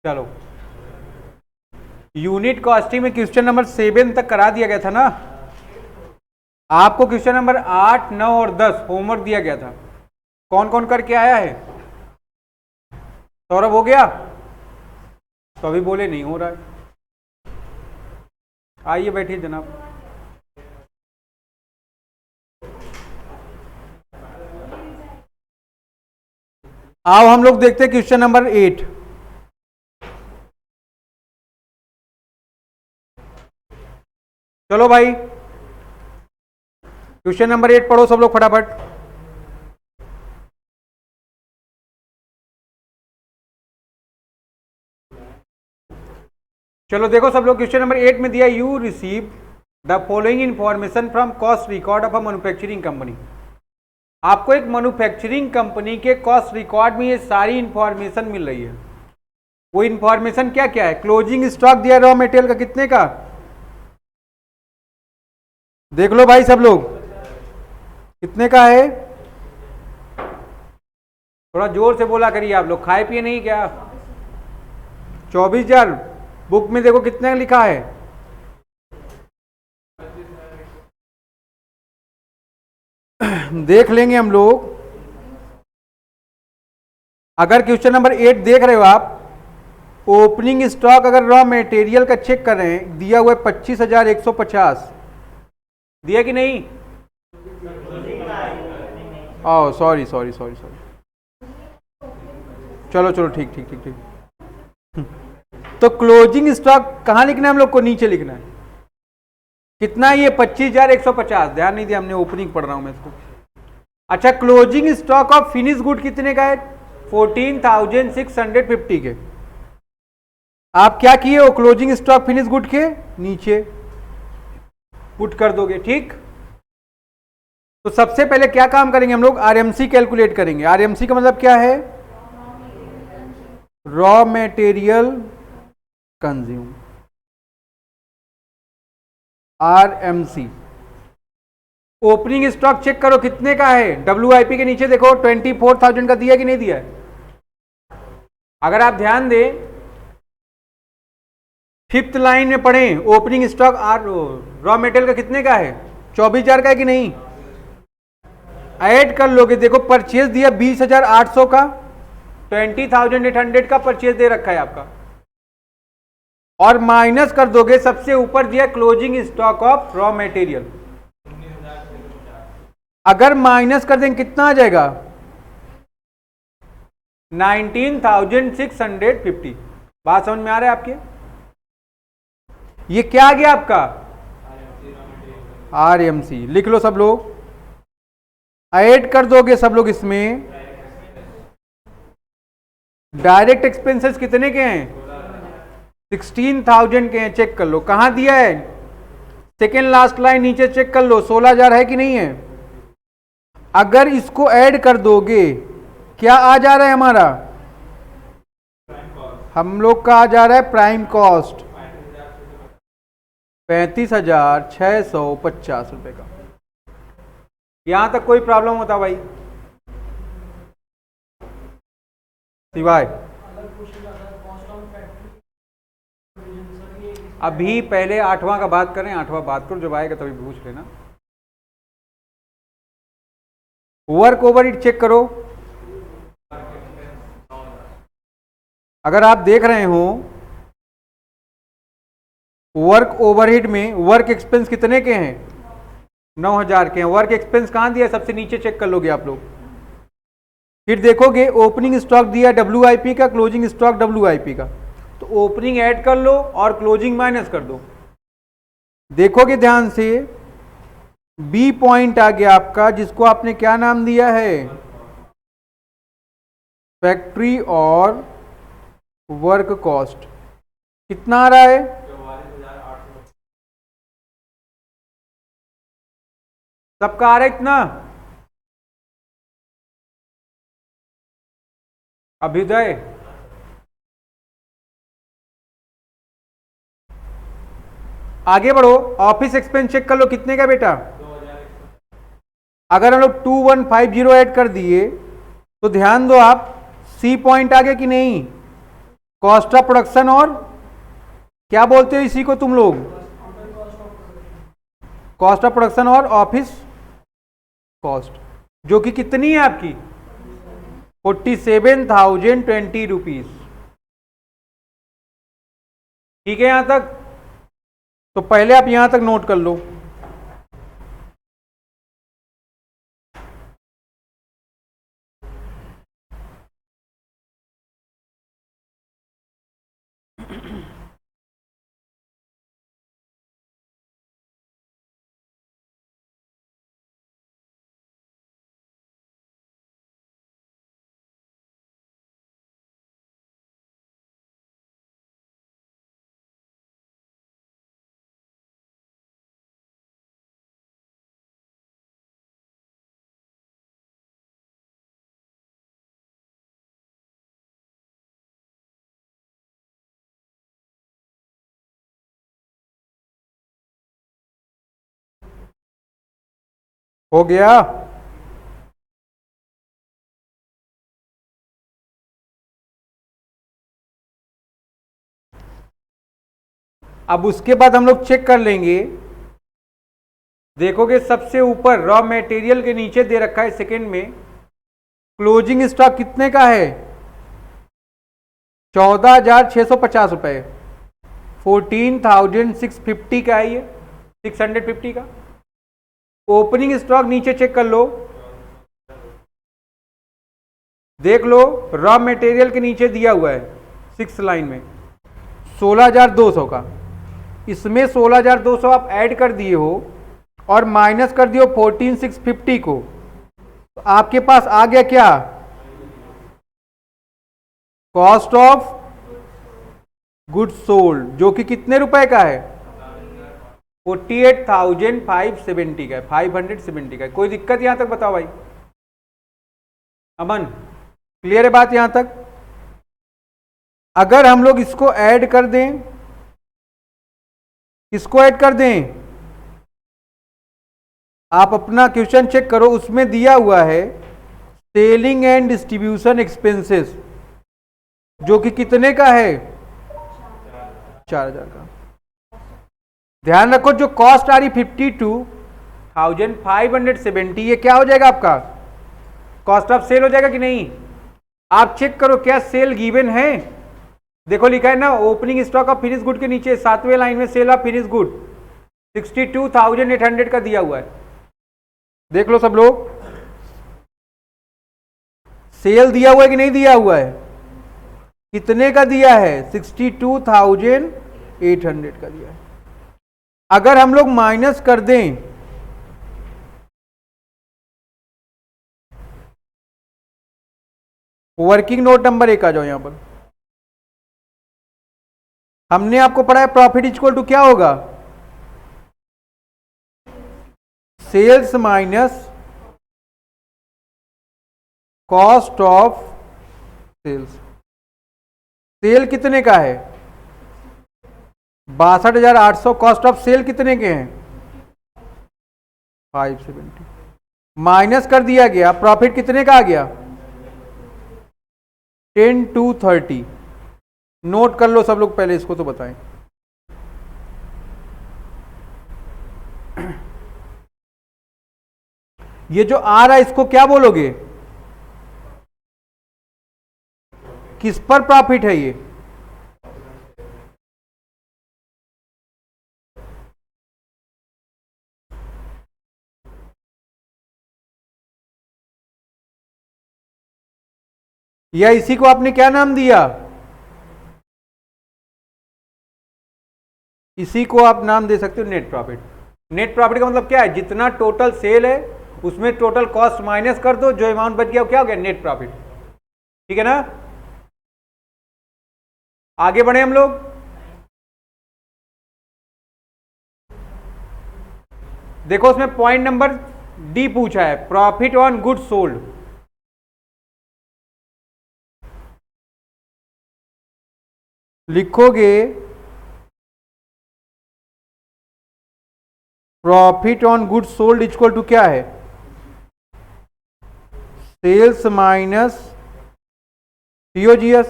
चलो, unit costing में question number 7 तक करा दिया गया था ना। आपको क्वेश्चन नंबर 8, 9 और 10 होमवर्क दिया गया था। कौन कौन करके आया है? सौरभ हो गया? तो अभी बोले नहीं हो रहा है। आइए बैठिए जनाब। आओ हम लोग देखते हैं क्वेश्चन नंबर 8। चलो भाई, क्वेश्चन नंबर 8 पढ़ो सब लोग फटाफट। चलो देखो सब लोग, क्वेश्चन नंबर 8 में दिया you receive the following information from cost record of a manufacturing company. आपको एक मैन्युफैक्चरिंग कंपनी के कॉस्ट रिकॉर्ड में ये सारी इंफॉर्मेशन मिल रही है। वो इंफॉर्मेशन क्या क्या है? क्लोजिंग स्टॉक दिया रॉ मटेरियल का, कितने का? देख लो भाई सब लोग, कितने का है? थोड़ा जोर से बोला करिए आप लोग, खाए पिए नहीं क्या? 24,000। बुक में देखो कितने लिखा है। देख लेंगे हम लोग। अगर क्वेश्चन नंबर 8 देख रहे हो आप, ओपनिंग स्टॉक अगर रॉ मटेरियल का चेक कर रहे हैं, दिया हुआ है 25,150। दिया कि नहीं? Oh sorry sorry sorry sorry, चलो चलो ठीक ठीक ठीक ठीक। तो क्लोजिंग स्टॉक कहां लिखना है हम लोग को? नीचे लिखना है। कितना है ये? 25,150। ध्यान नहीं दिया हमने, ओपनिंग पढ़ रहा हूं मैं इसको। अच्छा, closing stock of finish good कितने का है? 14,650 के। आप क्या किए हो? क्लोजिंग स्टॉक फिनिश गुड के नीचे पुट कर दोगे, ठीक। तो सबसे पहले क्या काम करेंगे हम लोग? आरएमसी कैलकुलेट करेंगे। आरएमसी का मतलब क्या है? Raw material consume, RMC. Opening stock check करो कितने का है। डब्ल्यूआईपी के नीचे देखो 24,000 का दिया कि नहीं दिया है? अगर आप ध्यान दें, 5th लाइन में पढ़ें, ओपनिंग स्टॉक रॉ मटेरियल का कितने का है? 24,000 का है कि नहीं? ऐड कर लोगे, देखो परचेज दिया 20,800 का, 20,800 का परचेज दे रखा है आपका, और माइनस कर दोगे, सबसे ऊपर दिया closing stock of raw material. अगर माइनस कर देंगे कितना आ जाएगा? 19,650। बात समझ में आ रहा है आपके? ये क्या आ गया आपका? आरएमसी। लिख लो सब लोग, ऐड कर दोगे सब लोग इसमें। डायरेक्ट एक्सपेंसेस कितने के हैं? 16,000 के हैं। चेक कर लो कहां दिया है। सेकेंड लास्ट लाइन नीचे चेक कर लो, 16,000 है कि नहीं है? अगर इसको ऐड कर दोगे, क्या आ जा रहा है हमारा? हम लोग का आ जा रहा है प्राइम कॉस्ट 35,650 रुपए का। यहां तक कोई प्रॉब्लम होता भाई? सिवाय अभी पहले 8वां का बात करें। 8वां बात करो, जब आएगा तभी पूछ लेना। वर्क ओवरहेड चेक करो। अगर आप देख रहे हो, वर्क ओवरहेड में वर्क एक्सपेंस कितने के हैं? 9,000 के हैं। वर्क एक्सपेंस कहां दिया? सबसे नीचे चेक कर लोगे आप लोग। फिर देखोगे ओपनिंग स्टॉक दिया डब्ल्यूआईपी का, क्लोजिंग स्टॉक डब्ल्यूआईपी का। तो ओपनिंग ऐड कर लो और क्लोजिंग माइनस कर दो। देखोगे ध्यान से, बी पॉइंट आ गया आपका, जिसको आपने क्या नाम दिया है? फैक्ट्री और वर्क कॉस्ट। कितना आ रहा है? सबका आ रहा है इतना? अभ्युदय, आगे बढ़ो। ऑफिस एक्सपेंस चेक कर लो कितने का बेटा? अगर हम लोग 2150 ऐड कर दिए तो ध्यान दो आप, सी पॉइंट आ गया कि नहीं? कॉस्ट ऑफ प्रोडक्शन और क्या बोलते हो इसी को तुम लोग? कॉस्ट ऑफ प्रोडक्शन और ऑफिस कॉस्ट, जो कि कितनी है आपकी 47,020 रुपीज। ठीक है यहां तक? तो पहले आप यहां तक नोट कर लो। हो गया? अब उसके बाद हम लोग चेक कर लेंगे। देखोगे सबसे ऊपर रॉ मटेरियल के नीचे दे रखा है सेकंड में, क्लोजिंग स्टॉक कितने का है? 14,650 रुपए, 14,650 का है ये, 650 का। ओपनिंग स्टॉक नीचे चेक कर लो, देख लो रॉ मटेरियल के नीचे दिया हुआ है 6 लाइन में 16,200 का। इसमें 16,200 आप ऐड कर दिए हो और माइनस कर दियो 14,650 को, तो आपके पास आ गया क्या? कॉस्ट ऑफ गुड्स सोल्ड, जो कि कितने रुपए का है? 48,570 का है, 570 का है। कोई दिक्कत यहां तक बताओ भाई? अमन, क्लियर है बात यहां तक? अगर हम लोग इसको ऐड कर दें, इसको ऐड कर दें, आप अपना क्वेश्चन चेक करो, उसमें दिया हुआ है सेलिंग एंड डिस्ट्रीब्यूशन एक्सपेंसेस, जो कि कितने का है? 4,000 का। ध्यान रखो जो कॉस्ट आ रही 52,570, ये क्या हो जाएगा आपका? कॉस्ट ऑफ सेल हो जाएगा कि नहीं? आप चेक करो क्या सेल गिवन है? देखो लिखा है ना opening stock of finish good के नीचे 7वें लाइन में सेल ऑफ फिनिश गुड 62,800 का दिया हुआ है। देख लो सब लोग, सेल दिया हुआ है कि नहीं दिया हुआ है? कितने का दिया है? 62,800 का दिया है। अगर हम लोग माइनस कर दें, वर्किंग नोट नंबर 1 आ जाओ यहां पर। हमने आपको पढ़ा है प्रॉफिट इक्वल टू क्या होगा? Sales minus cost of sales. Sale कितने का है? 62,800। कॉस्ट ऑफ सेल कितने के हैं? 570। माइनस कर दिया गया, प्रॉफिट कितने का आ गया? 10,230। नोट कर लो सब लोग, पहले इसको तो बताएं। ये जो आ रहा है इसको क्या बोलोगे? किस पर प्रॉफिट है ये? या इसी को आपने क्या नाम दिया? इसी को आप नाम दे सकते हो नेट प्रॉफिट। नेट प्रॉफिट का मतलब क्या है? जितना टोटल सेल है उसमें टोटल कॉस्ट माइनस कर दो, जो अमाउंट बच गया वो क्या हो गया? Net profit. ठीक है ना? आगे बढ़े हम लोग। देखो उसमें पॉइंट नंबर डी पूछा है, प्रॉफिट ऑन गुड्स सोल्ड। लिखोगे profit on goods sold equal to क्या है? Sales minus COGS.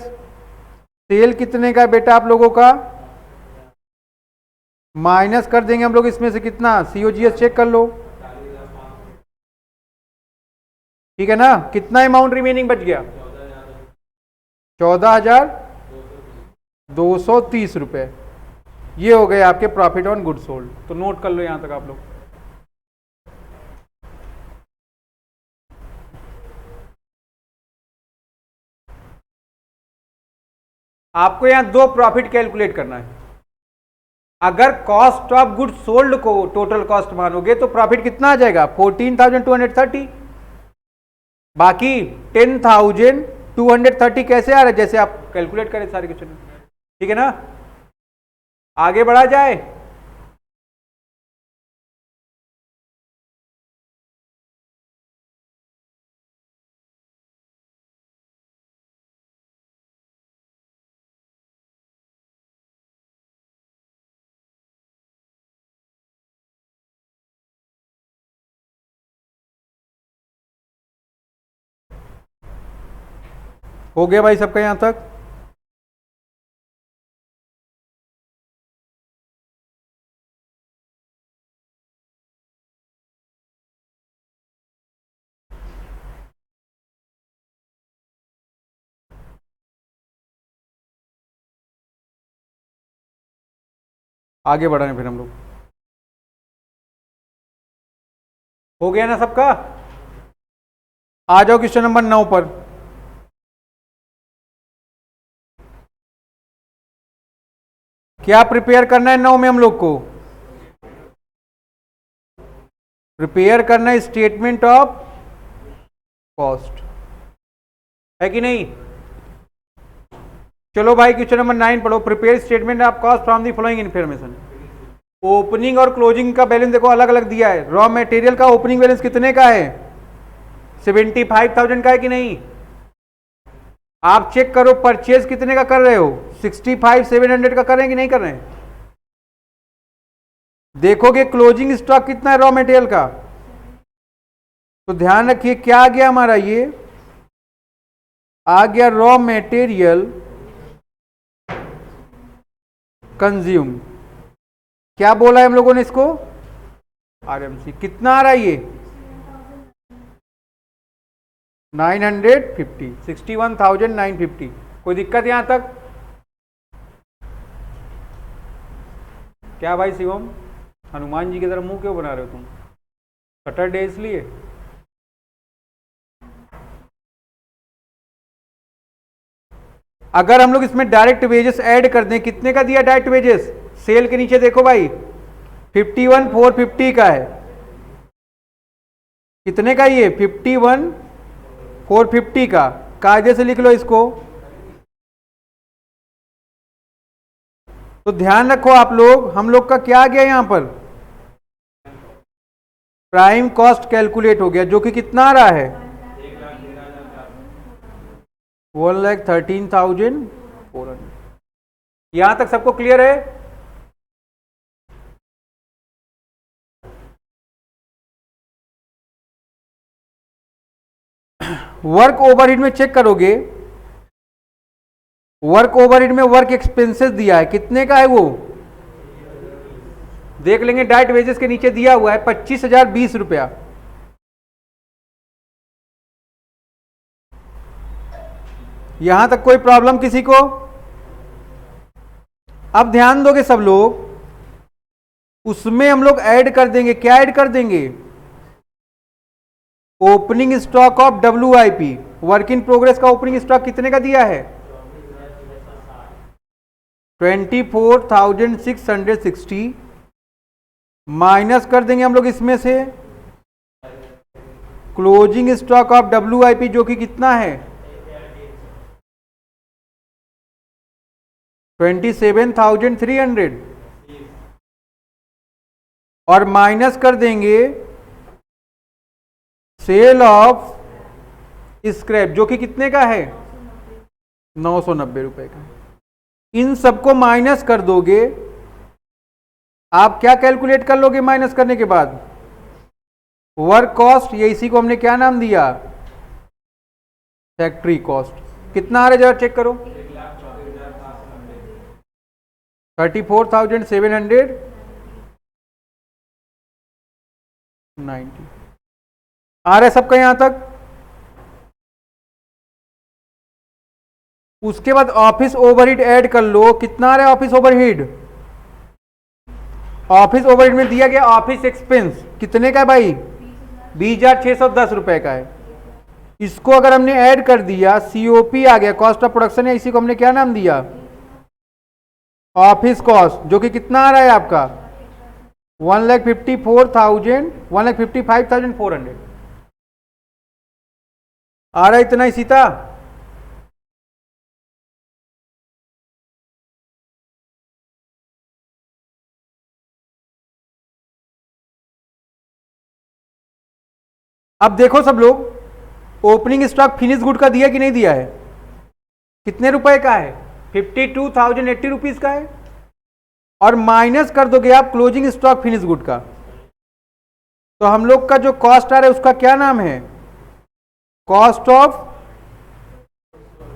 सेल कितने का बेटा आप लोगों का, माइनस कर देंगे हम लोग इसमें से कितना, COGS चेक कर लो, ठीक है ना। कितना अमाउंट रिमेनिंग बच गया, 14,230 रुपए। ये हो गए आपके प्रॉफिट ऑन गुड सोल्ड। तो नोट कर लो यहां तक आप लोग। आपको यहां दो प्रॉफिट कैलकुलेट करना है। अगर कॉस्ट ऑफ गुड सोल्ड को टोटल कॉस्ट मानोगे तो प्रॉफिट कितना आ जाएगा, 14,230। बाकी 10,230 कैसे आ रहा है, जैसे आप कैलकुलेट करें सारे क्वेश्चन, ठीक है ना। आगे बढ़ा जाए। हो गया भाई सबका यहां तक। आगे बढ़ाएं फिर हम लोग। हो गया ना सबका। आ जाओ क्वेश्चन नंबर 9 पर। क्या प्रिपेयर करना है 9 में हम लोग को, प्रिपेयर करना है स्टेटमेंट ऑफ कॉस्ट, है कि नहीं। चलो भाई क्वेश्चन नंबर 9 पढ़ो। Prepare statement of cost from the following information. Opening और क्लोजिंग का बैलेंस देखो अलग अलग दिया है। रॉ मटेरियल का ओपनिंग बैलेंस कितने का है, 75,000 का है कि नहीं। आप चेक करो परचेज कितने का कर रहे हो, 65,700 का कर रहे हैं कि नहीं कर रहे हैं। देखोगे क्लोजिंग स्टॉक कितना है रॉ मटेरियल का, तो ध्यान रखिए क्या आ गया हमारा, ये आ गया रॉ मटेरियल कंज्यूम। क्या बोला है हम लोगों ने इसको, RMC। कितना आ रहा है ये, 950, 61,950। कोई दिक्कत यहां तक, क्या भाई शिवम, हनुमान जी की तरह मुंह क्यों बना रहे हो तुम, सैटरडे इसलिए। अगर हम लोग इसमें डायरेक्ट वेजेस ऐड कर दें, कितने का दिया डायरेक्ट वेजेस, सेल के नीचे देखो भाई 51,450 का है। कितने का ये, 51,450 का। कायदे से लिख लो इसको। तो ध्यान रखो आप लोग, हम लोग का क्या आ गया यहां पर, प्राइम कॉस्ट कैलकुलेट हो गया, जो कि कितना आ रहा है, 1,13,400। यहां तक सबको क्लियर है। वर्क ओवरहेड में चेक करोगे, वर्क ओवरहेड में वर्क एक्सपेंसेस दिया है, कितने का है वो, देख लेंगे। डायरेक्ट वेजेस के नीचे दिया हुआ है 25,020 रुपया। यहां तक कोई प्रॉब्लम किसी को। अब ध्यान दोगे सब लोग, उसमें हम लोग ऐड कर देंगे, क्या ऐड कर देंगे, opening stock of WIP। Work in progress का ओपनिंग स्टॉक कितने का दिया है, 24,660। माइनस कर देंगे हम लोग इसमें से क्लोजिंग स्टॉक ऑफ WIP, जो कि कितना है 27,300, और माइनस कर देंगे सेल ऑफ स्क्रैप, जो कि कितने का है 990 रुपए का। इन सबको माइनस कर दोगे, आप क्या कैलकुलेट कर लोगे माइनस करने के बाद, वर्क कॉस्ट। ये इसी को हमने क्या नाम दिया, फैक्ट्री कॉस्ट। कितना आ रहा है जरा चेक करो, 34,790 आ रहा है सबका यहां तक। उसके बाद ऑफिस ओवरहेड ऐड कर लो, कितना आ रहा है ऑफिस ओवरहेड? ऑफिस ओवरहेड में दिया गया ऑफिस एक्सपेंस कितने का है भाई? 20,610 रुपए का है। इसको अगर हमने ऐड कर दिया, सीओपी आ गया, कॉस्ट ऑफ प्रोडक्शन है, इसी को हमने क्या नाम दिया? ऑफिस कॉस्ट, जो कि कितना आ रहा है आपका? 1,55,400 आ रहा है इतना ही सीता। अब देखो सब लोग, ओपनिंग स्टॉक फिनिश गुड का दिया कि नहीं दिया है? कितने रुपए का है? 52,080 रुपीज का है। और माइनस कर दोगे आप क्लोजिंग स्टॉक फिनिश गुड का, तो हम लोग का जो कॉस्ट आ रहा है उसका क्या नाम है? कॉस्ट ऑफ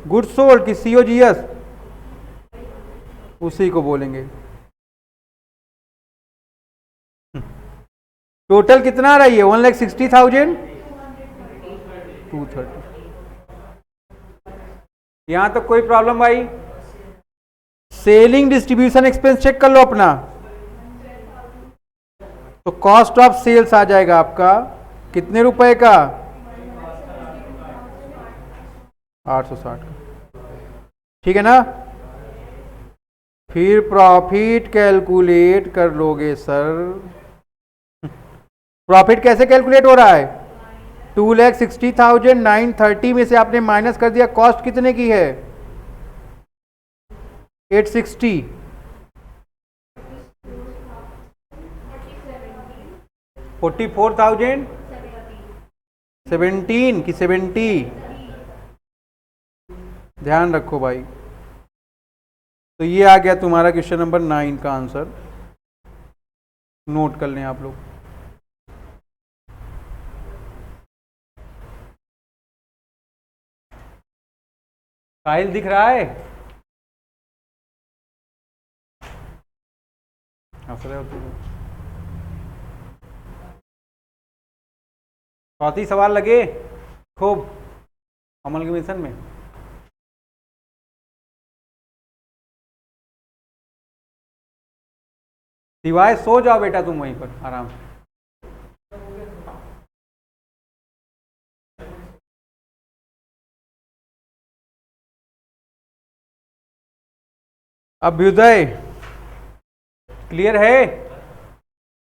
गुड्स सोल्ड की सीओजीएस, उसी को बोलेंगे। टोटल कितना आ रही है? 1,60,230। यहां तक कोई प्रॉब्लम भाई? सेलिंग डिस्ट्रीब्यूशन एक्सपेंस चेक कर लो अपना, तो कॉस्ट ऑफ सेल्स आ जाएगा आपका कितने रुपए का? 860 का, ठीक है ना? फिर प्रॉफिट कैलकुलेट कर लोगे सर। प्रॉफिट कैसे कैलकुलेट हो रहा है? 2,60,930 में से आपने माइनस कर दिया, कॉस्ट कितने की है? 860। 44,017 की 70। ध्यान रखो भाई। तो ये आ गया तुम्हारा क्वेश्चन नंबर 9 का आंसर, नोट कर लें आप लोग। फाइल दिख रहा है? हंस रहे हो तुम? चौथी सवाल लगे खूब अमलगमेशन में। सिवाय सो जाओ बेटा तुम वहीं पर आराम से। अभ्युदय क्लियर है?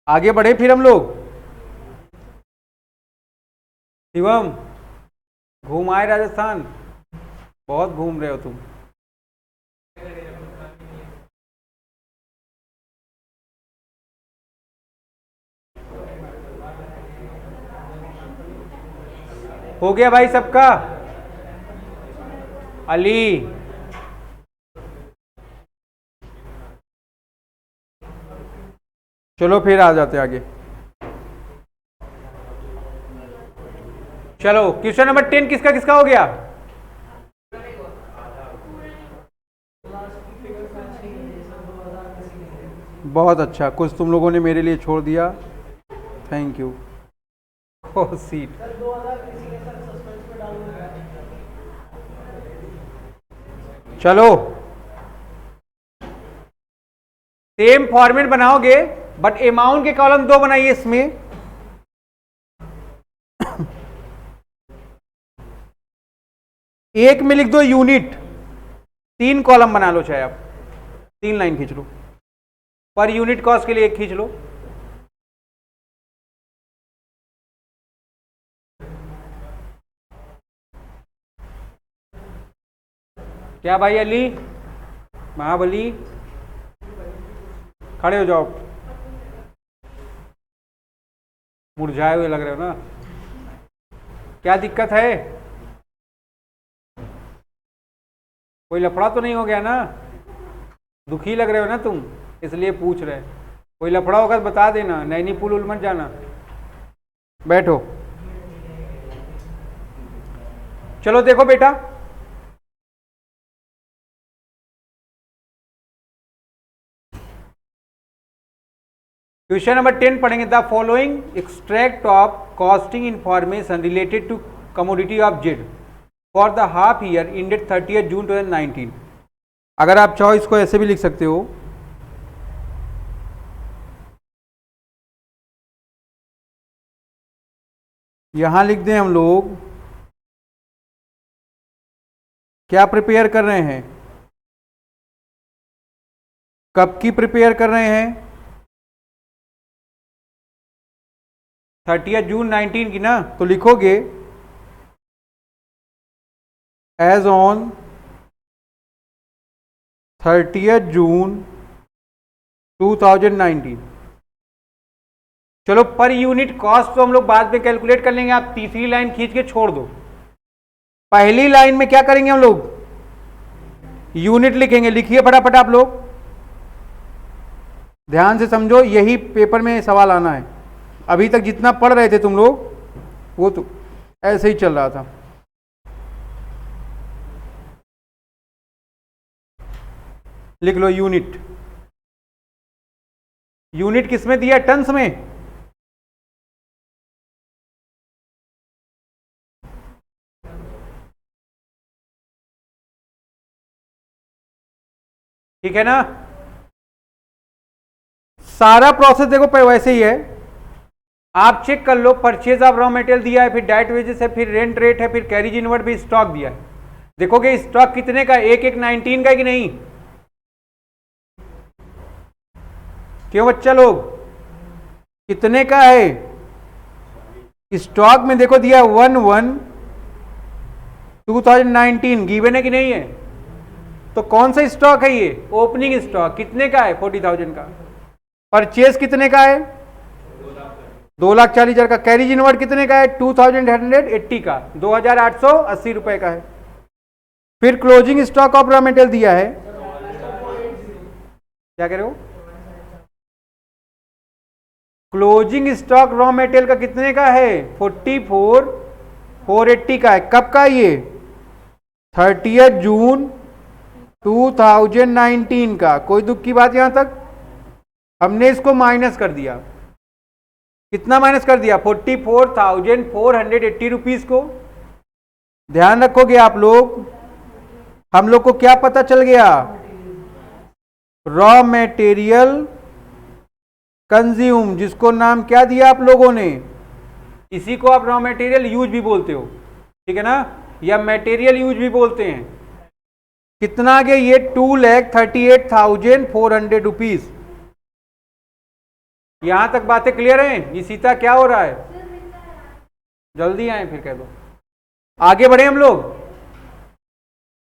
आगे बढ़े फिर हम लोग। शिवम घूम आए राजस्थान? बहुत घूम रहे हो तुम। हो गया भाई सबका? अली चलो फिर आ जाते आगे। चलो क्वेश्चन नंबर 10 किसका किसका हो गया? बहुत अच्छा, कुछ तुम लोगों ने मेरे लिए छोड़ दिया, थैंक यू। ओह सीट, चलो सेम फॉर्मेट बनाओगे बट अमाउंट के कॉलम 2 बनाइए इसमें। एक में लिख दो यूनिट, 3 कॉलम बना लो, चाहे आप 3 लाइन खींच लो, पर यूनिट कॉस्ट के लिए एक खींच लो। क्या भाई अली महाबली, खड़े हो जाओ, मुरझाए हुए लग रहे हो ना, क्या दिक्कत है? कोई लफड़ा तो नहीं हो गया ना? दुखी लग रहे हो ना तुम, इसलिए पूछ रहे। कोई लफड़ा होगा तो बता देना, नैनी पुल उल मत जाना। बैठो, चलो देखो बेटा, क्वेश्चन नंबर 10 पढ़ेंगे। The following extract of costing information related to commodity of Z for the half year ended 30 June 2019। अगर आप चाहो इसको ऐसे भी लिख सकते हो, यहां लिख दें हम लोग क्या प्रिपेयर कर रहे हैं, कब की प्रिपेयर कर रहे हैं, 30 जून 19 की ना। तो लिखोगे एज ऑन 30 जून 2019। चलो पर यूनिट कॉस्ट तो हम लोग बाद में कैलकुलेट कर लेंगे, आप तीसरी लाइन खींच के छोड़ दो। पहली लाइन में क्या करेंगे हम लोग, यूनिट लिखेंगे। लिखिए फटाफट आप लोग, ध्यान से समझो, यही पेपर में सवाल आना है। अभी तक जितना पढ़ रहे थे तुम लोग वो तो ऐसे ही चल रहा था। लिख लो यूनिट। यूनिट किसमें दिया, टन्स में। ठीक है ना। सारा प्रोसेस देखो वैसे ही है, आप चेक कर लो। परचेज ऑफ रॉ मटेरियल दिया है, फिर डायरेक्ट वेजेस है, फिर रेंट रेट है, फिर कैरिज इनवर्ड भी स्टॉक दिया है। देखोगे स्टॉक कितने का, एक 19 का कि नहीं। क्यों बच्चा लोग, कितने का है स्टॉक में, देखो दिया 1/1/2019, गिवन है कि नहीं है। तो कौन सा स्टॉक है ये, ओपनिंग स्टॉक। कितने का है, 40,000 का। परचेज कितने का है, 2,40,000 का। कैरिज इनवर्ड कितने का है, 2,180 का, 2,880 रुपए का है। फिर closing stock of raw material दिया है, क्या कह रहे हो, क्लोजिंग स्टॉक रॉ मटेरियल का कितने का है, 44,480 का है। कब का ये, 30 जून 2019 का। कोई दुख की बात यहां तक। हमने इसको माइनस कर दिया, कितना माइनस कर दिया, 44,480 रुपीज को। ध्यान रखोगे आप लोग, हम लोग को क्या पता चल गया, रॉ मटेरियल कंज्यूम, जिसको नाम क्या दिया आप लोगों ने, इसी को आप रॉ मटेरियल यूज भी बोलते हो, ठीक है ना, या मटेरियल यूज भी बोलते हैं। कितना आ गया ये, 2,38,400 रुपीज। यहां तक बातें क्लियर हैं। ये सीता क्या हो रहा है, जल्दी आए फिर कह दो। आगे बढ़े हम लोग,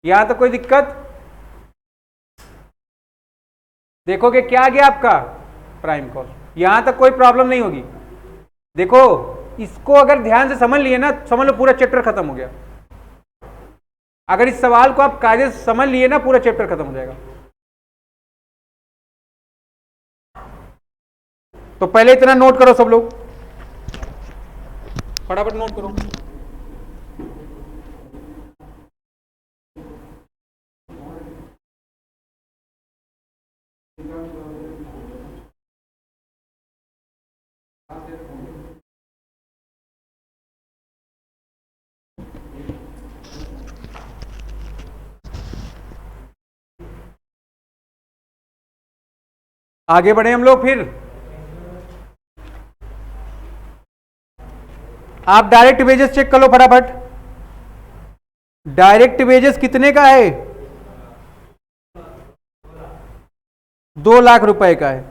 यहां तक कोई दिक्कत। देखोगे क्या आ गया आपका प्राइम कॉस्ट, यहां तक कोई प्रॉब्लम नहीं होगी। देखो इसको अगर ध्यान से समझ लिए ना, समझ लो पूरा चैप्टर खत्म हो गया। अगर इस सवाल को आप कायदे से समझ लिए ना, पूरा चैप्टर खत्म हो जाएगा। तो पहले इतना नोट करो सब लोग, फटाफट नोट करो। आगे बढ़े हम लोग फिर। आप डायरेक्ट वेजेस चेक कर लो फटाफट। डायरेक्ट वेजेस कितने का है, 2 लाख रुपए का है।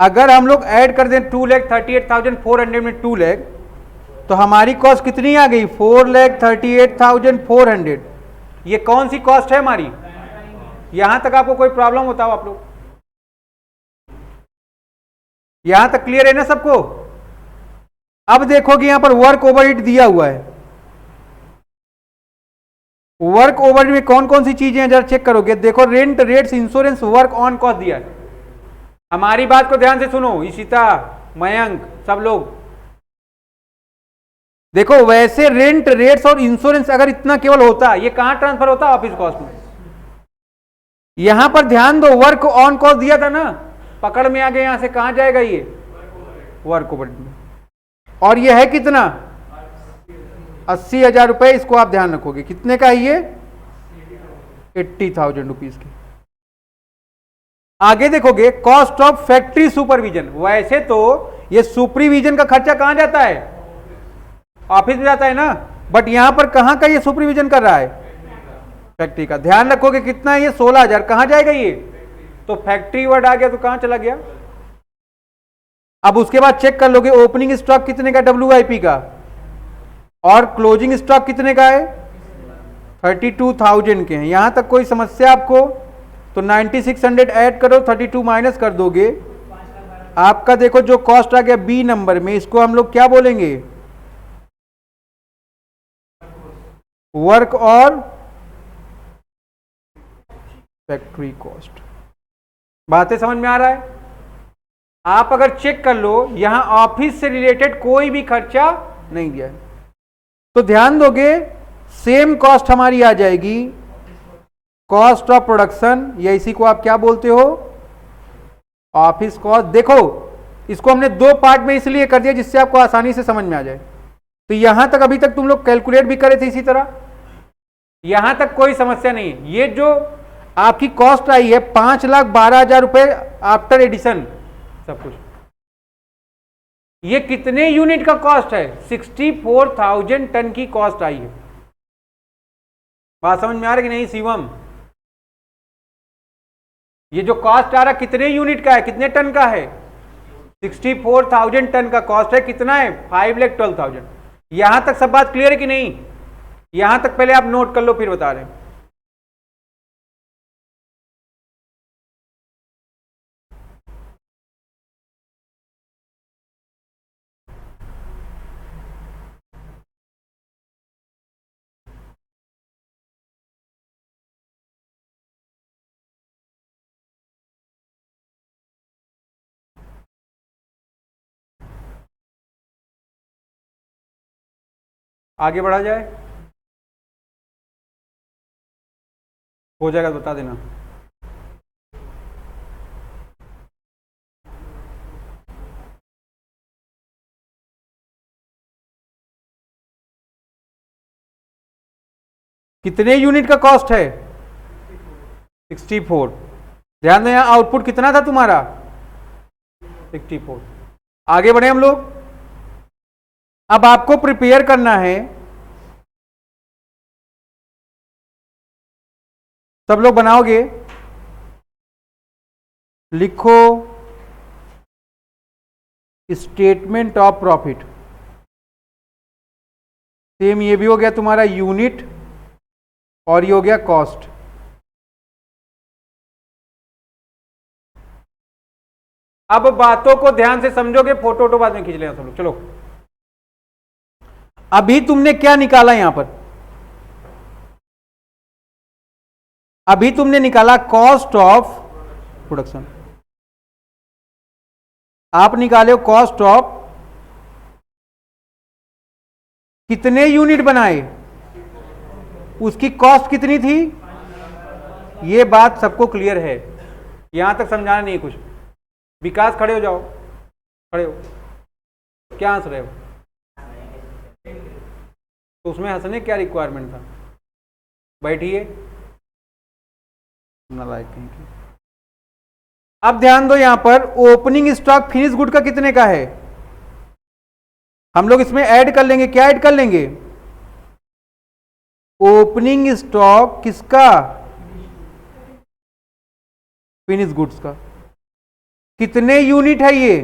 अगर हम लोग ऐड कर दें 2,38,400 में 2 लाख, तो हमारी कॉस्ट कितनी आ गई, 4,38,400। ये कौन सी कॉस्ट है हमारी। यहां तक आपको कोई प्रॉब्लम होता हो आप लोग, यहां तक क्लियर है ना सबको। अब देखोगे यहां पर वर्क ओवरहेड दिया हुआ है। वर्क ओवरहेड में कौन कौन सी चीजें हैं जरा चेक करोगे। देखो rent, rates, insurance, work on cost दिया है। हमारी बात को ध्यान से सुनो, ईशिता, मयंक, सब लोग देखो। वैसे रेंट, रेट्स और इंश्योरेंस अगर इतना केवल होता, ये कहां ट्रांसफर होता, ऑफिस कॉस्ट में। यहां पर ध्यान दो, वर्क ऑन कॉस्ट दिया था ना, पकड़ में आ गए, यहां से कहां जाएगा ये वर्क ओवरहेड में। और ये है कितना 80,000 रुपए, इसको आप ध्यान रखोगे कितने का है ये 80,000 रुपीज की। आगे देखोगे कॉस्ट ऑफ फैक्ट्री सुपरविजन। वैसे तो ये सुपरविजन का खर्चा कहां जाता है ऑफिस में जाता है ना, बट यहां पर कहां का ये सुपरविजन कर रहा है फैक्ट्री का। ध्यान रखोगे कितना है ये 16,000, कहां जाएगा ये, तो फैक्ट्री वर्ड आ गया तो कहां चला गया। अब उसके बाद चेक कर लोगे ओपनिंग स्टॉक कितने का WIP का और क्लोजिंग स्टॉक कितने का है 32,000 के हैं। यहां तक कोई समस्या आपको, तो 9600 ऐड करो 32 माइनस कर दोगे, आपका देखो जो कॉस्ट आ गया बी नंबर में, इसको हम लोग क्या बोलेंगे वर्क और फैक्ट्री कॉस्ट। बातें समझ में आ रहा है। आप अगर चेक कर लो यहां ऑफिस से रिलेटेड कोई भी खर्चा नहीं दिया है, तो ध्यान दोगे सेम कॉस्ट हमारी आ जाएगी कॉस्ट ऑफ प्रोडक्शन, या इसी को आप क्या बोलते हो ऑफिस कॉस्ट। देखो इसको हमने दो पार्ट में इसलिए कर दिया जिससे आपको आसानी से समझ में आ जाए। तो यहां तक अभी तक तुम लोग कैलकुलेट भी करे थे इसी तरह, यहां तक कोई समस्या नहीं है। ये जो आपकी कॉस्ट आई है 5,12,000 रुपए आफ्टर एडिशन सब कुछ, ये कितने यूनिट का कॉस्ट है 64,000 टन की कॉस्ट आई है। बात समझ में आ रही कि नहीं शिवम, ये जो कॉस्ट आ रहा कितने यूनिट का है कितने टन का है 64,000 टन का कॉस्ट है, कितना है 5,12,000। यहां तक सब बात क्लियर है कि नहीं, यहां तक पहले आप नोट कर लो फिर बता रहे हैं। आगे बढ़ा जाए, हो जाएगा तो बता देना। कितने यूनिट का कॉस्ट है 64। ध्यान दें यहां आउटपुट कितना था तुम्हारा 64। आगे बढ़े हम लोग। अब आपको प्रिपेयर करना है, सब लोग बनाओगे, लिखो स्टेटमेंट ऑफ प्रॉफिट। सेम ये भी हो गया तुम्हारा यूनिट और ये हो गया कॉस्ट। अब बातों को ध्यान से समझोगे, फोटो वोटो बाद में खींच लेना सब लोग। चलो अभी तुमने क्या निकाला यहां पर, अभी तुमने निकाला कॉस्ट ऑफ प्रोडक्शन, आप निकाले हो कॉस्ट ऑफ कितने यूनिट बनाए, उसकी कॉस्ट कितनी थी। ये बात सबको क्लियर है, यहां तक समझाना नहीं कुछ। विकास खड़े हो जाओ, खड़े हो, क्या हंस रहे हो, तो उसमें हंसने क्या रिक्वायरमेंट था, बैठिए नालायक कहीं की। अब ध्यान दो यहां पर ओपनिंग स्टॉक फिनिश गुड का कितने का है, हम लोग इसमें ऐड कर लेंगे, क्या ऐड कर लेंगे ओपनिंग स्टॉक किसका फिनिश गुड्स का। कितने यूनिट है ये,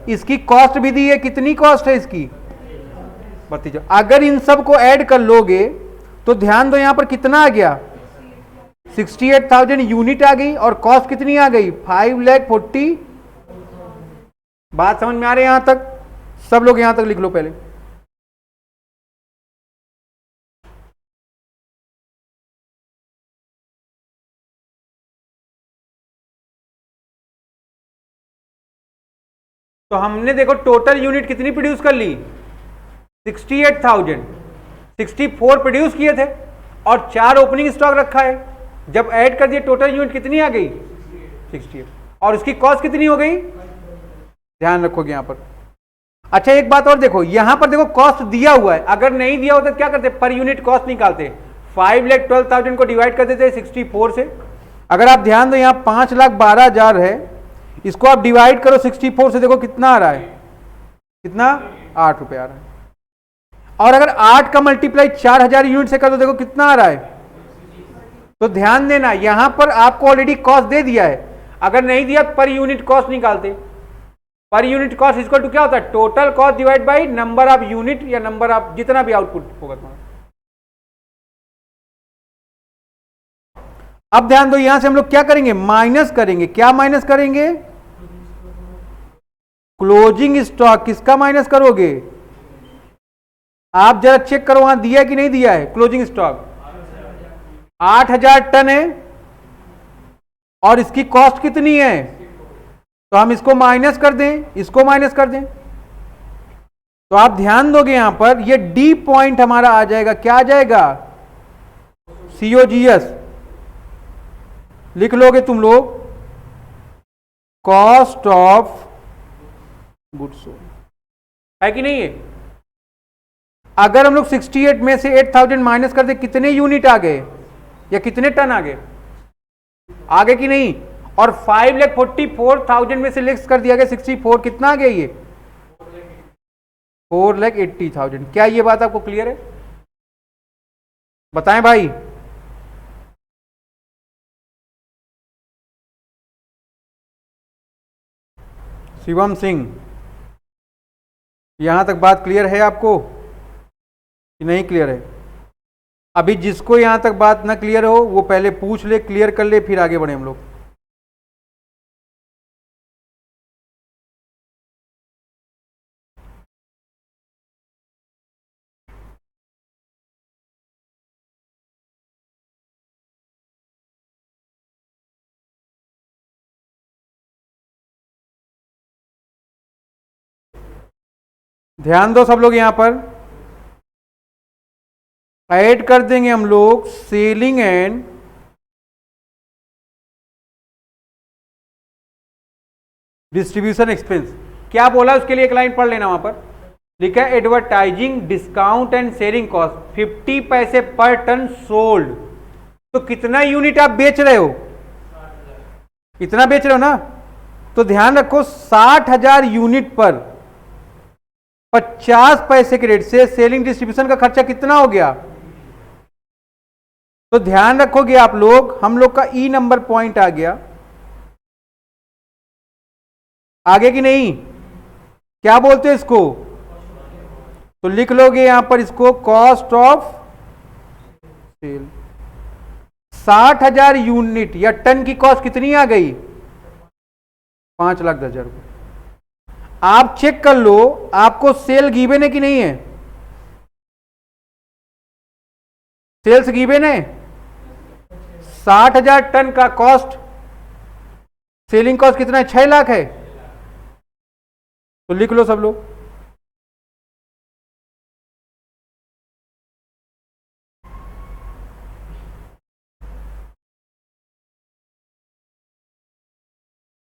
इसकी कॉस्ट भी दी है, कितनी कॉस्ट है इसकी 32। अगर इन सब को ऐड कर लोगे तो ध्यान दो यहां पर कितना आ गया 68,000 यूनिट आ गई और कॉस्ट कितनी आ गई 5,40,000। बात समझ में आ रही है यहां तक, सब लोग यहां तक लिख लो पहले। तो हमने देखो टोटल यूनिट कितनी प्रोड्यूस कर ली 68,000, 64 प्रोड्यूस किए थे और 4 ओपनिंग स्टॉक रखा है। जब ऐड कर दिए टोटल यूनिट कितनी आ गई 68। और उसकी कॉस्ट कितनी हो गई, ध्यान रखोगे यहां पर। अच्छा एक बात और देखो, यहां पर देखो कॉस्ट दिया हुआ है, अगर नहीं दिया होता तो क्या करते, पर यूनिट कॉस्ट निकालते, 5,12,000 को डिवाइड कर देते 64 से। अगर आप ध्यान दो यहां 5,12,000 है, इसको आप डिवाइड करो 64 से, देखो कितना आ रहा है, कितना, 8 रुपए आ रहा है। और अगर 8 का मल्टीप्लाई 4,000 यूनिट से कर दो, देखो कितना आ रहा है। तो ध्यान देना यहां पर आपको ऑलरेडी कॉस्ट दे दिया है, अगर नहीं दिया पर यूनिट कॉस्ट निकालते। Per unit cost equal to क्या होता है, total cost divide by number of unit या नंबर ऑफ जितना भी आउटपुट होगा तुम्हारा। अब ध्यान दो यहां से हम लोग क्या करेंगे, माइनस करेंगे। क्या माइनस करेंगे, क्लोजिंग स्टॉक। किसका माइनस करोगे, आप जरा चेक करो वहां दिया कि नहीं दिया है। क्लोजिंग स्टॉक 8,000 टन है और इसकी कॉस्ट कितनी है, तो हम इसको माइनस कर दें, इसको माइनस कर दें। तो आप ध्यान दोगे यहां पर ये डी पॉइंट हमारा आ जाएगा, क्या आ जाएगा, COGS लिख लोगे तुम लोग, कॉस्ट ऑफ गुड्स सोल्ड, है कि नहीं है। अगर हम लोग 68 में से 8,000 माइनस कर दे, कितने यूनिट आ गए या कितने टन आ गए, आगे कि नहीं। और 5,44,000 में से लेस कर दिया गया 64, कितना आ गया ये, 4,80,000। क्या ये बात आपको क्लियर है, बताएं भाई। शिवम सिंह, यहां तक बात क्लियर है आपको कि नहीं क्लियर है। अभी जिसको यहां तक बात ना क्लियर हो वो पहले पूछ ले, क्लियर कर ले, फिर आगे बढ़े हम लोग। ध्यान दो सब लोग, यहां पर ऐड कर देंगे हम लोग सेलिंग एंड डिस्ट्रीब्यूशन एक्सपेंस। क्या बोला उसके लिए एक लाइन पढ़ लेना, वहां पर लिखा है advertising discount and selling cost 50 पैसे पर टन सोल्ड। तो कितना यूनिट आप बेच रहे हो, इतना बेच रहे हो ना। तो ध्यान रखो 60,000 यूनिट पर 50 पैसे के रेट से सेलिंग डिस्ट्रीब्यूशन का खर्चा कितना हो गया। तो ध्यान रखोगे आप लोग, हम लोग का ई नंबर पॉइंट आ गया, आगे कि नहीं, क्या बोलते हैं इसको, तो लिख लोगे यहां पर इसको कॉस्ट ऑफ सेल। 60,000 यूनिट या टन की कॉस्ट कितनी आ गई, 5,10,000 रुपए। आप चेक कर लो आपको सेल गिवन है कि नहीं है, सेल्स गिवन है। 60,000 टन का कॉस्ट, सेलिंग कॉस्ट कितना है, 6 लाख है। तो लिख लो सब लोग,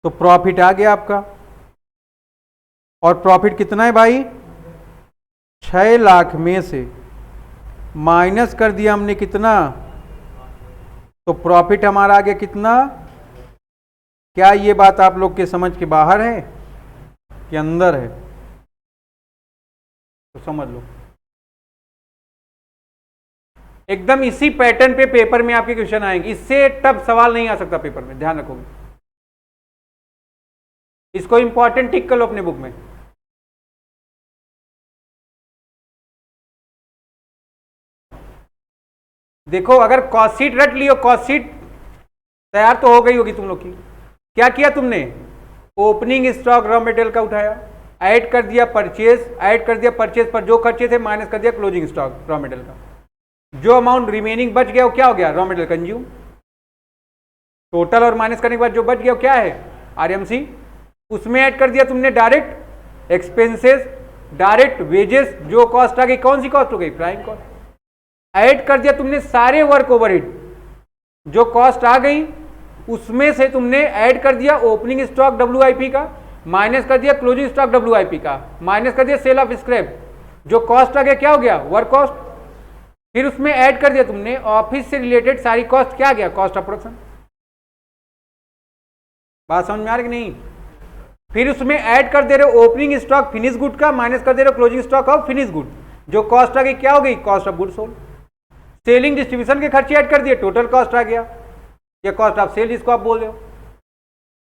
तो प्रॉफिट आ गया आपका। और प्रॉफिट कितना है भाई, 6 लाख में से माइनस कर दिया हमने कितना, तो प्रॉफिट हमारा आ गया कितना। क्या ये बात आप लोग के समझ के बाहर है कि अंदर है, तो समझ लो। एकदम इसी पैटर्न पे पेपर में आपके क्वेश्चन आएंगे, इससे टफ सवाल नहीं आ सकता पेपर में, ध्यान रखोगे। इसको इंपॉर्टेंट टिक कर लो अपने बुक में। देखो अगर कॉस्ट शीट रट लियो, कॉस्ट शीट तैयार तो हो गई होगी तुम लोग की। क्या किया तुमने, ओपनिंग स्टॉक रॉ मटेरियल का उठाया, ऐड कर दिया परचेज, ऐड कर दिया परचेज पर जो खर्चे थे माइनस कर दिया क्लोजिंग स्टॉक रॉ मटेरियल का। जो अमाउंट रिमेनिंग बच गया वो क्या हो गया, रॉ मटेरियल कंज्यूम। टोटल और माइनस करने के बाद जो बच गया वो क्या है, आरएमसी। उसमें ऐड कर दिया तुमने डायरेक्ट एक्सपेंसेस, डायरेक्ट वेजेस, जो कॉस्ट आ गई, कौन सी कॉस्ट हो गई, प्राइम कॉस्ट। ऐड कर दिया तुमने सारे वर्क ओवरहेड, जो कॉस्ट आ गई उसमें से तुमने ऐड कर दिया ओपनिंग स्टॉक WIP का, माइनस कर दिया क्लोजिंग स्टॉक WIP का, माइनस कर दिया सेल ऑफ स्क्रैप, जो कॉस्ट आ गया क्या हो गया, वर्क कॉस्ट। फिर उसमें ऐड कर दिया तुमने ऑफिस से रिलेटेड सारी कॉस्ट, क्या आ गया, कॉस्ट ऑफ प्रोडक्शन। बात समझ में आ रही कि नहीं। फिर उसमें ऐड कर दे रहे हो ओपनिंग स्टॉक फिनिश गुड का, माइनस कर दे रहे हो closing stock of finish good, जो कॉस्ट आ गई क्या हो गई, cost of good sold. Selling distribution के खर्चे ऐड कर दिए, टोटल कॉस्ट आ गया, या कॉस्ट ऑफ सेल जिसको आप बोल रहे हो।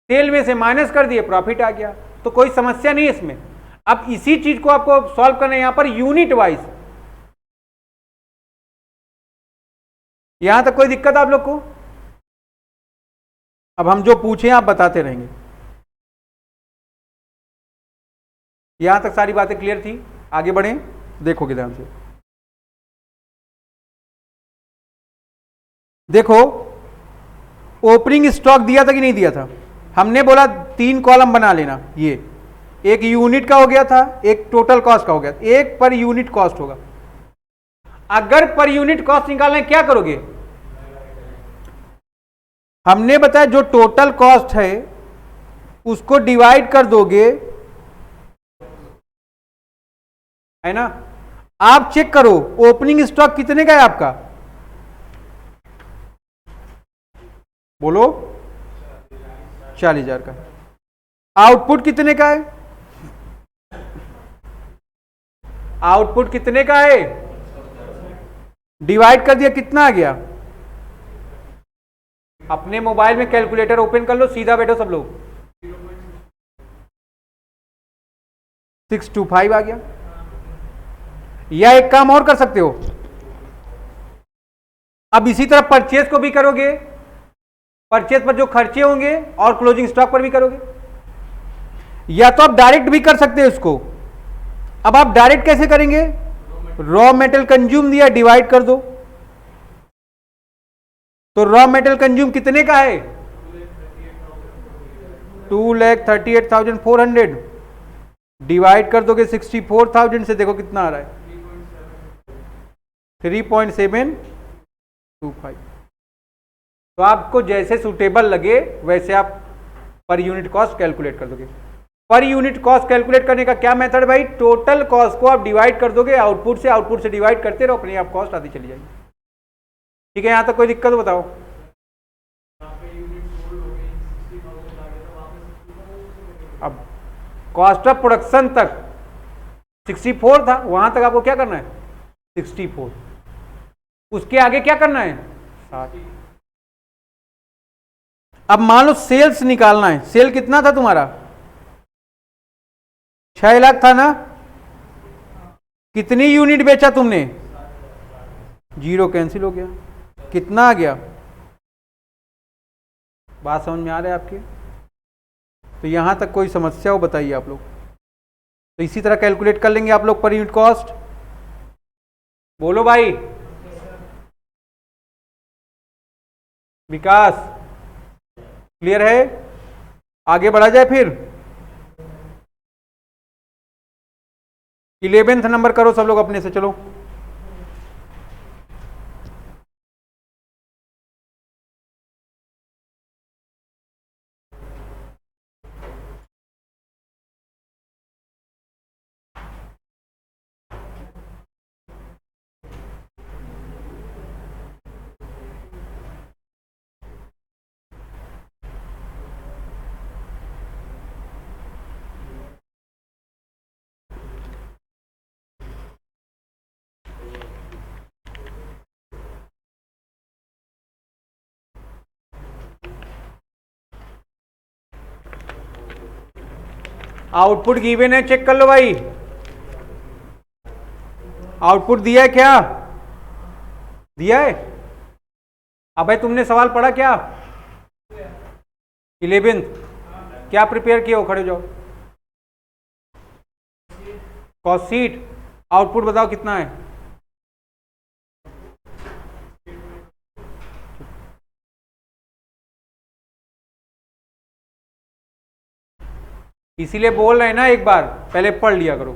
सेल में से माइनस कर दिए, प्रॉफिट आ गया। तो कोई समस्या नहीं है इसमें। अब इसी चीज को आपको सॉल्व करना है यहां पर यूनिट वाइज। यहां तक कोई दिक्कत आप लोग को? अब हम जो पूछे आप बताते रहेंगे। यहां तक सारी बातें क्लियर थी? आगे बढ़े, देखोगे ध्यान से। देखो ओपनिंग स्टॉक दिया था कि नहीं दिया था? हमने बोला 3 कॉलम बना लेना। ये एक यूनिट का हो गया था, एक टोटल कॉस्ट का हो गया, एक पर यूनिट कॉस्ट होगा। अगर पर यूनिट कॉस्ट निकालना है क्या करोगे? हमने बताया जो टोटल कॉस्ट है उसको डिवाइड कर दोगे, है ना। आप चेक करो ओपनिंग स्टॉक कितने का है आपका, बोलो 40,000 का। आउटपुट कितने का है? आउटपुट कितने का है? डिवाइड कर दिया, कितना आ गया? अपने मोबाइल में कैलकुलेटर ओपन कर लो, सीधा बैठो सब लोग। 625 आ गया। या एक काम और कर सकते हो, अब इसी तरह परचेज को भी करोगे, परचेज पर जो खर्चे होंगे और क्लोजिंग स्टॉक पर भी करोगे। या तो आप डायरेक्ट भी कर सकते हो इसको। अब आप डायरेक्ट कैसे करेंगे? रॉ मेटेरियल कंज्यूम दिया, डिवाइड कर दो। तो रॉ मेटेरियल कंज्यूम कितने का है? 2,38,400 डिवाइड कर दोगे 64,000 से, देखो कितना आ रहा है, 3.725। तो आपको जैसे सूटेबल लगे वैसे आप पर यूनिट कॉस्ट कैलकुलेट कर दोगे। पर यूनिट कॉस्ट कैलकुलेट करने का क्या मेथड भाई? टोटल कॉस्ट को आप डिवाइड कर दोगे आउटपुट से, आउटपुट से डिवाइड करते रहो, अपने आप कॉस्ट आती चली जाएगी। ठीक है, यहां तक कोई दिक्कत बताओ? अब कॉस्ट ऑफ प्रोडक्शन तक 64 था, वहां तक आपको क्या करना है? 64। उसके आगे क्या करना है? 60। अब मान लो सेल्स निकालना है। सेल कितना था तुम्हारा? 6 लाख था ना। कितनी यूनिट बेचा तुमने? 0 कैंसिल हो गया। कितना आ गया? बात समझ में आ रहा है आपके? तो यहां तक कोई समस्या हो बताइए आप लोग। तो इसी तरह कैलकुलेट कर लेंगे आप लोग पर यूनिट कॉस्ट। बोलो भाई विकास, क्लियर है? आगे बढ़ा जाए फिर। 11th नंबर करो सब लोग अपने से, चलो। आउटपुट गिवन है, चेक कर लो भाई। आउटपुट दिया है क्या? दिया है। अब भाई तुमने सवाल पढ़ा क्या? 11th क्या प्रिपेयर किया हो? खड़े हो जाओ। Cost sheet. आउटपुट बताओ कितना है? इसीलिए बोल रहे हैं ना, एक बार पहले पढ़ लिया करो,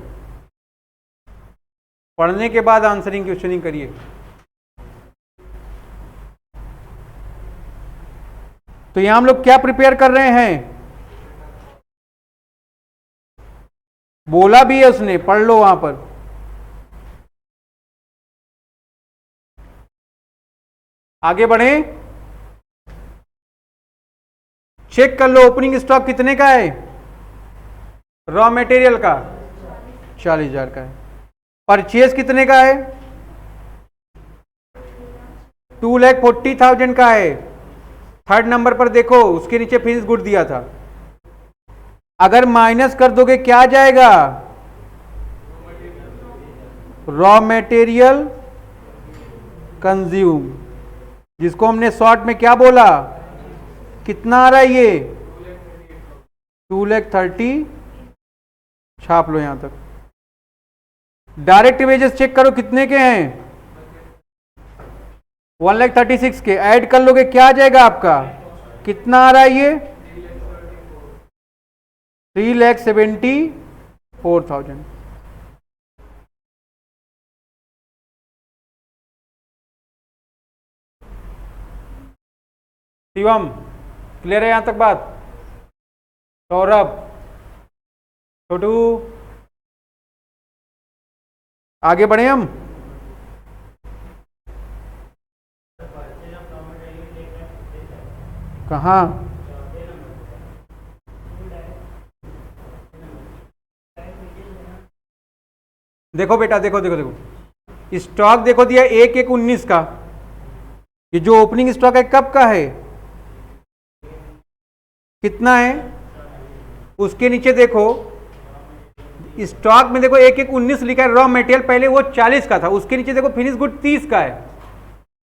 पढ़ने के बाद आंसरिंग क्वेश्चनिंग करिए। तो तो यहां हम लोग क्या प्रिपेयर कर रहे हैं, बोला भी है उसने, पढ़ लो वहां पर। आगे बढ़े, चेक कर लो ओपनिंग स्टॉक कितने का है, रॉ मटेरियल का 40,000 का है। परचेज कितने का है, 2,40,000 का है। थर्ड नंबर पर देखो, उसके नीचे फिनिश गुड दिया था। अगर माइनस कर दोगे क्या आ जाएगा, रॉ मटेरियल कंज्यूम, जिसको हमने शॉर्ट में क्या बोला, कितना आ रहा है ये 2,30,000, छाप लो यहां तक। डायरेक्ट वेजेस चेक करो कितने के हैं, 1,36,000 के। ऐड कर लोगे क्या आ जाएगा आपका, कितना आ रहा है ये 3,74,000। शिवम क्लियर है यहां तक बात, सौरभ, छोटू, आगे बढ़े हम। कहाँ, देखो बेटा, देखो देखो देखो, स्टॉक देखो दिया 1/1/19 का। ये जो ओपनिंग स्टॉक है कब का है, कितना है, उसके नीचे देखो स्टॉक में देखो 1/1/19 लिखा है। रॉ मटेरियल पहले वो 40 का था, उसके नीचे देखो फिनिश गुड 30 का है,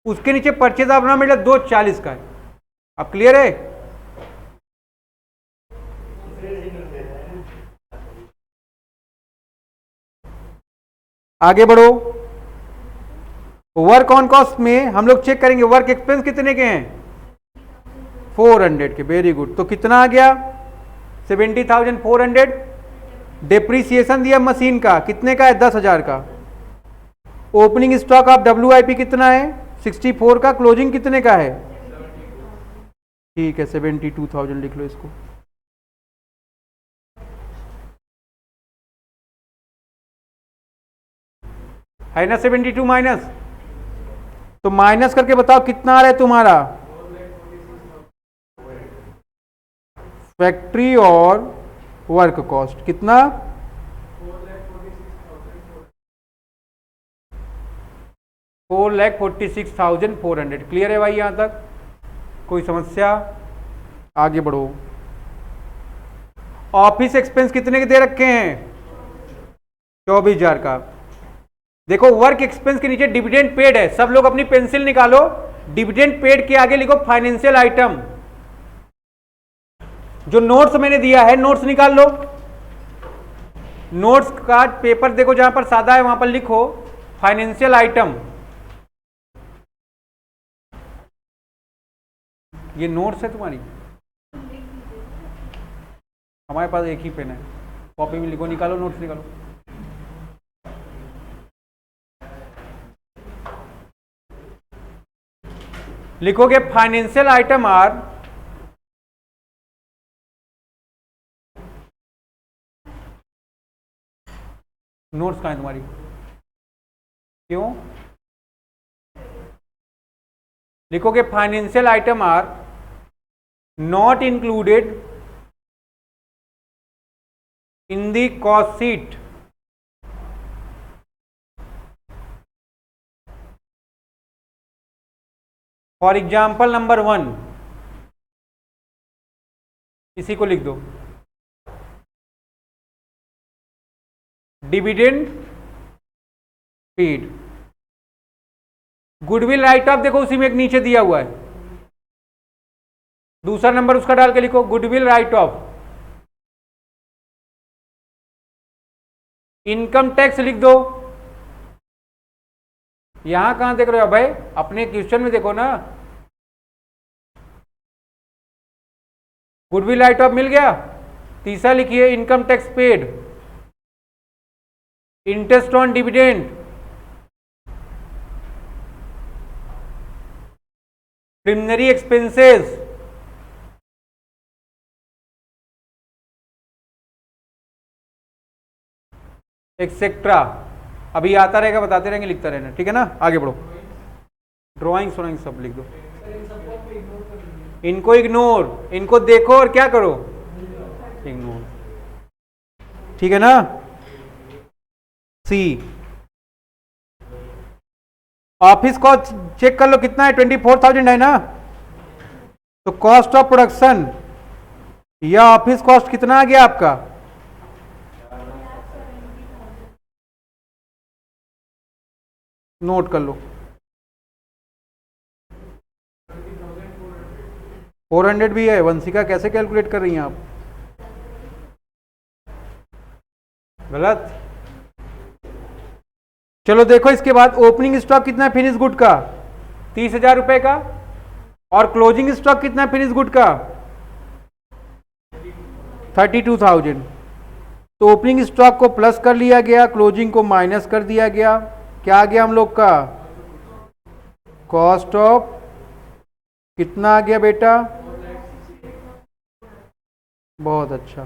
उसके नीचे परचेज ऑफ रॉ मटेरियल 240 का है। अब क्लियर है, आगे बढ़ो। वर्क ऑन कॉस्ट में हम लोग चेक करेंगे वर्क एक्सपेंस कितने के हैं, 400 के। वेरी गुड, तो कितना आ गया 70,400। डेप्रीसिएशन दिया मशीन का, कितने का है 10,000 का। ओपनिंग स्टॉक ऑफ WIP कितना है 64 का। क्लोजिंग कितने का है, ठीक है 72,000 लिख लो इसको। है ना 72 माइनस, तो माइनस करके बताओ कितना आ रहा है तुम्हारा, फैक्ट्री और वर्क कॉस्ट कितना, 4,46,400। क्लियर है भाई यहां तक, कोई समस्या, आगे बढ़ो। ऑफिस एक्सपेंस कितने के दे रखे हैं, 24,000 का। देखो वर्क एक्सपेंस के नीचे डिविडेंड पेड है, सब लोग अपनी पेंसिल निकालो, डिविडेंड पेड के आगे लिखो फाइनेंशियल आइटम। जो नोट्स मैंने दिया है नोट्स निकाल लो, नोट्स का पेपर देखो जहां पर सादा है वहां पर लिखो फाइनेंशियल आइटम। ये नोट्स है तुम्हारी, हमारे पास एक ही पेन है, कॉपी में लिखो, निकालो नोट्स निकालो। लिखोगे फाइनेंशियल आइटम आर नोट्स कहां है तुम्हारी, क्यों लिखोगे financial item are not included in the cost sheet for example number 1, इसी को लिख दो, dividend paid. Goodwill write off देखो उसी में एक नीचे दिया हुआ है, दूसरा नंबर उसका डाल के लिखो goodwill write of. Income tax लिख दो, यहां कहां देख रहे हो भाई, अपने क्वेश्चन में देखो ना। गुडविल राइट ऑफ मिल गया, तीसरा लिखिए income tax paid, interest on dividend, preliminary expenses, etcetera. अभी आता रहेगा, बताते रहेंगे, लिखता रहना, ठीक है ना। आगे बढ़ो, ड्राइंग सोइंग सब लिख दो। इनको इग्नोर, इनको देखो और क्या करो, इग्नोर, ठीक है ना। सी, ऑफिस कॉस्ट चेक कर लो कितना है, 24,000 है ना। तो कॉस्ट ऑफ प्रोडक्शन या ऑफिस कॉस्ट कितना आ गया आपका, नोट कर लो, 400 भी है। वंशिका कैसे कैलकुलेट कर रही हैं आप, गलत। चलो देखो इसके बाद ओपनिंग स्टॉक कितना है फिनिश गुड का, 30,000 रुपए का, और क्लोजिंग स्टॉक कितना है फिनिश गुड का, 32,000। तो ओपनिंग स्टॉक को प्लस कर लिया गया, क्लोजिंग को माइनस कर दिया गया। क्या आ गया हम लोग का, कॉस्ट ऑफ कितना आ गया बेटा, बहुत अच्छा।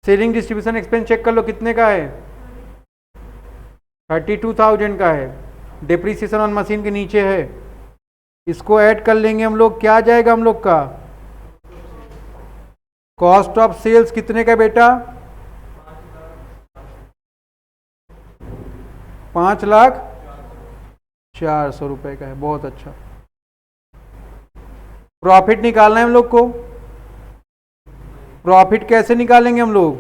सेलिंग डिस्ट्रीब्यूशन एक्सपेंस चेक कर लो कितने का है, 32,000 का है। डिप्रिसिएशन ऑन मशीन के नीचे है, इसको ऐड कर लेंगे हम लोग, क्या आ जाएगा हम लोग का, कॉस्ट ऑफ सेल्स कितने का बेटा, 5,04,000 रुपए का है, बहुत अच्छा। प्रॉफिट निकालना है हम लोग को। प्रॉफिट कैसे निकालेंगे हम लोग,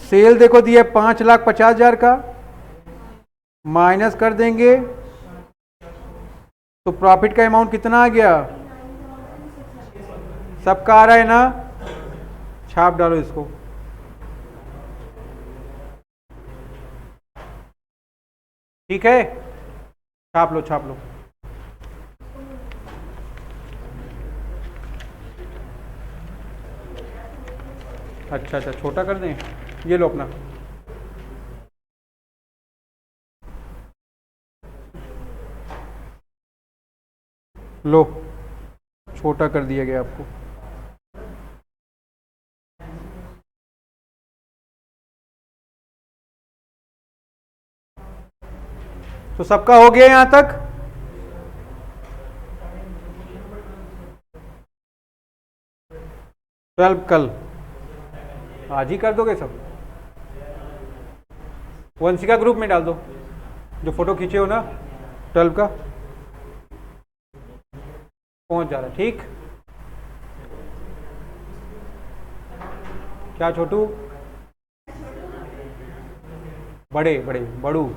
सेल देखो दिया 5,50,000 का, माइनस कर देंगे तो प्रॉफिट का अमाउंट कितना आ गया, सबका आ रहा है ना, छाप डालो इसको। ठीक है, छाप लो छाप लो। अच्छा अच्छा, छोटा कर दें, ये लो अपना। लो, छोटा कर दिया गया आपको। तो सबका हो गया यहां तक। ट्वेल्व कल आज ही कर दोगे सब, वंशिका ग्रुप में डाल दो जो फोटो खींचे हो ना 12 का, पहुंच जा रहा है। ठीक, क्या छोटू, बड़े बड़े बड़ू,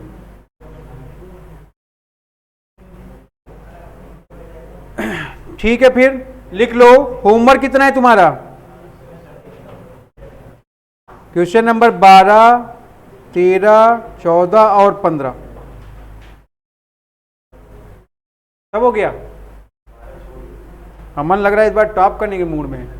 ठीक है। फिर लिख लो, होमवर्क कितना है तुम्हारा, क्वेश्चन नंबर 12, 13, 14 और 15 सब हो गया। अमन लग रहा है इस बार टॉप करने के मूड में है।